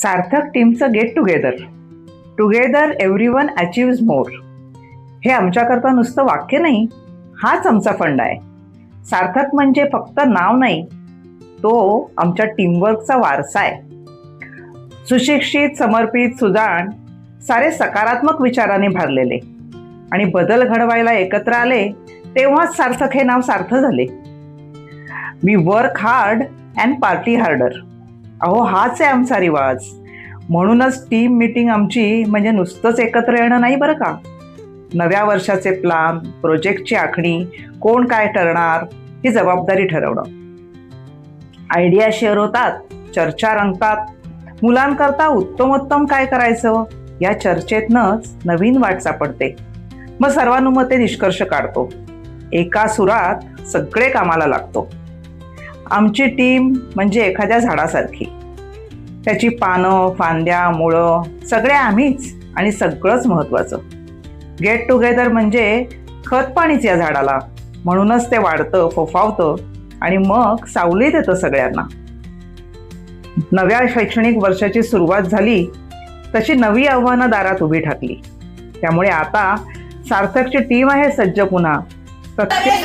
सार्थक टीमचं get together. Together everyone अचीव्ज मोर. हे आमच्याकरता नुसतं वाक्य नाही, हाच आमचा फंड आहे. सार्थक म्हणजे फक्त नाव नाही, तो आमच्या टीमवर्कचा वारसा आहे. सुशिक्षित, समर्पित, सुजाण, सारे सकारात्मक विचाराने भरलेले आणि बदल घडवायला एकत्र आले तेव्हाच सार्थक हे नाव सार्थ झाले. We work hard and party harder. अहो, हाच आहे आमचा रिवाज. म्हणूनच टीम मीटिंग आमची म्हणजे नुसतंच एकत्र येणं नाही बरं का. नव्या वर्षाचे प्लान, प्रोजेक्टची आखणी, कोण काय ठरणार ही जबाबदारी ठरवणं. आयडिया शेअर होतात, चर्चा रंगतात. मुलांकरता उत्तमोत्तम काय करायचं या चर्चेतनंच नवीन वाट सापडते. मग सर्वानुमते निष्कर्ष काढतो. एका सुरात सगळे कामाला लागतो. आमची टीम म्हणजे एखाद्या झाडासारखी. त्याची पानं, फांद्या, मुळं सगळे आम्हीच आणि सगळंच महत्त्वाचं. गेट टुगेदर म्हणजे खत पाणीच या झाडाला. म्हणूनच ते वाढतं, फोफावतं आणि मग सावलीत येतं सगळ्यांना. नव्या शैक्षणिक वर्षाची सुरुवात झाली तशी नवी आव्हानं दारात उभी ठाकली. त्यामुळे आता सार्थकची टीम आहे सज्ज पुन्हा. प्रत्येक